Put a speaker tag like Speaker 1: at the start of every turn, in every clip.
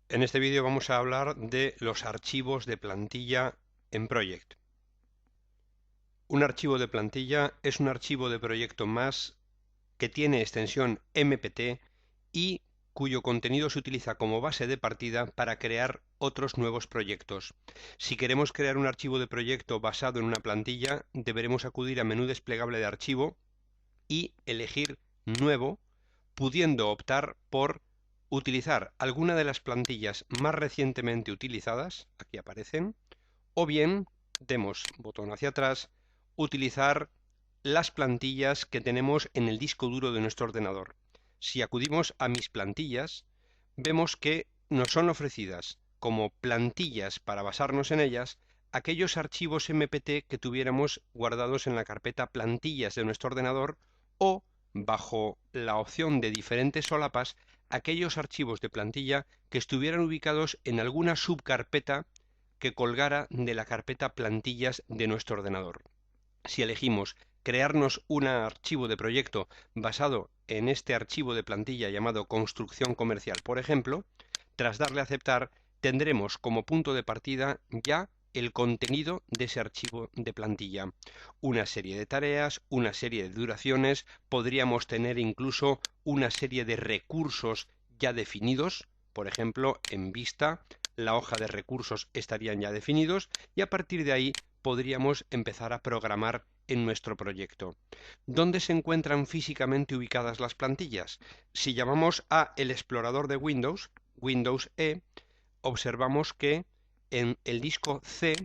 Speaker 1: En este vídeo vamos a hablar de los archivos de plantilla en Project. Un archivo de plantilla es un archivo de proyecto más que tiene extensión MPT y cuyo contenido se utiliza como base de partida para crear otros nuevos proyectos. Si queremos crear un archivo de proyecto basado en una plantilla, deberemos acudir a menú desplegable de archivo y elegir Nuevo, pudiendo optar por utilizar alguna de las plantillas más recientemente utilizadas, aquí aparecen, o bien, demos botón hacia atrás, utilizar las plantillas que tenemos en el disco duro de nuestro ordenador. Si acudimos a mis plantillas, vemos que nos son ofrecidas como plantillas para basarnos en ellas aquellos archivos MPT que tuviéramos guardados en la carpeta plantillas de nuestro ordenador o, bajo la opción de diferentes solapas, aquellos archivos de plantilla que estuvieran ubicados en alguna subcarpeta que colgara de la carpeta plantillas de nuestro ordenador. Si elegimos crearnos un archivo de proyecto basado en este archivo de plantilla llamado construcción comercial, por ejemplo, tras darle a aceptar, tendremos como punto de partida ya el contenido de ese archivo de plantilla. Una serie de tareas, una serie de duraciones, podríamos tener incluso una serie de recursos ya definidos, por ejemplo, en Vista, la hoja de recursos estarían ya definidos y a partir de ahí podríamos empezar a programar en nuestro proyecto. ¿Dónde se encuentran físicamente ubicadas las plantillas? Si llamamos a el explorador de Windows, Windows E, observamos que en el disco C,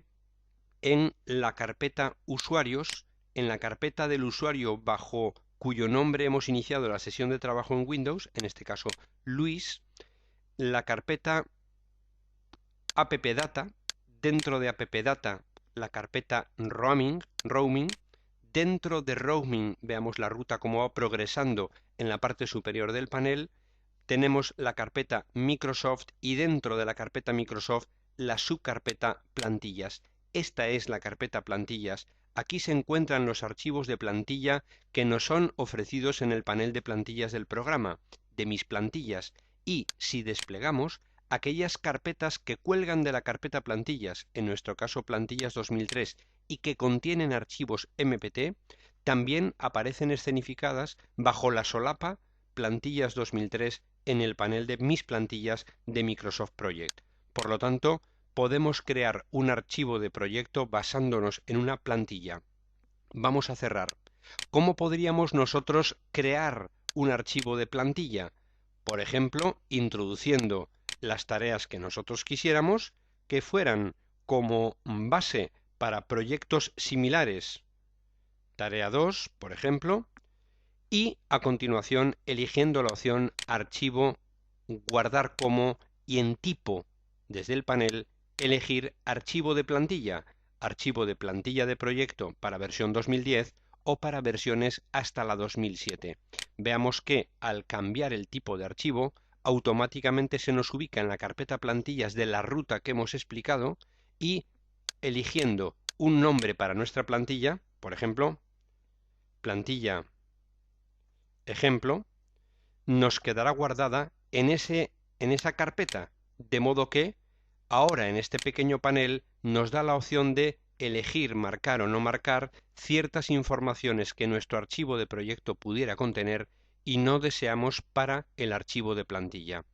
Speaker 1: en la carpeta usuarios, en la carpeta del usuario bajo cuyo nombre hemos iniciado la sesión de trabajo en Windows, en este caso Luis, la carpeta appdata, dentro de appdata la carpeta roaming, dentro de roaming veamos la ruta como va progresando en la parte superior del panel, tenemos la carpeta Microsoft y dentro de la carpeta Microsoft la subcarpeta plantillas. Esta es la carpeta plantillas. Aquí se encuentran los archivos de plantilla que nos son ofrecidos en el panel de plantillas del programa, de mis plantillas, y si desplegamos, aquellas carpetas que cuelgan de la carpeta plantillas, en nuestro caso plantillas 2003, y que contienen archivos MPT, también aparecen escenificadas bajo la solapa plantillas 2003 en el panel de mis plantillas de Microsoft Project. Por lo tanto, podemos crear un archivo de proyecto basándonos en una plantilla. Vamos a cerrar. ¿Cómo podríamos nosotros crear un archivo de plantilla? Por ejemplo, introduciendo las tareas que nosotros quisiéramos que fueran como base para proyectos similares. Tarea 2, por ejemplo, y a continuación eligiendo la opción Archivo, Guardar como y en tipo, desde el panel, elegir Archivo de plantilla de proyecto para versión 2010 o para versiones hasta la 2007. Veamos que al cambiar el tipo de archivo, automáticamente se nos ubica en la carpeta plantillas de la ruta que hemos explicado y eligiendo un nombre para nuestra plantilla, por ejemplo, plantilla ejemplo, nos quedará guardada en esa carpeta, de modo que ahora en este pequeño panel nos da la opción de elegir marcar o no marcar ciertas informaciones que nuestro archivo de proyecto pudiera contener y no deseamos para el archivo de plantilla.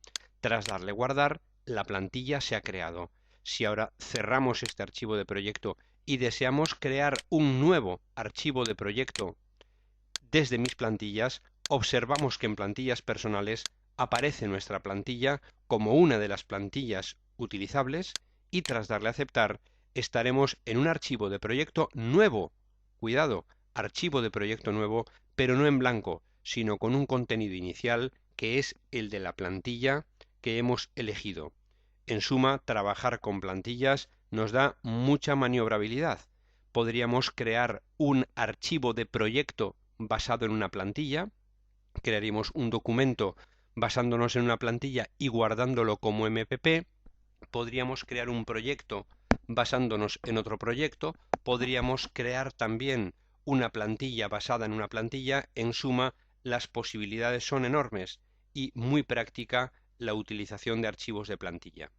Speaker 1: Tras darle guardar, la plantilla se ha creado. Si ahora cerramos este archivo de proyecto y deseamos crear un nuevo archivo de proyecto desde mis plantillas, observamos que en plantillas personales aparece nuestra plantilla como una de las plantillas utilizables y tras darle a aceptar estaremos en un archivo de proyecto nuevo. Cuidado, archivo de proyecto nuevo, pero no en blanco, sino con un contenido inicial que es el de la plantilla que hemos elegido. En suma, trabajar con plantillas nos da mucha maniobrabilidad. Podríamos crear un archivo de proyecto basado en una plantilla, crearíamos un documento basándonos en una plantilla y guardándolo como MPP, podríamos crear un proyecto basándonos en otro proyecto, podríamos crear también una plantilla basada en una plantilla, en suma, las posibilidades son enormes y muy práctica la utilización de archivos de plantilla.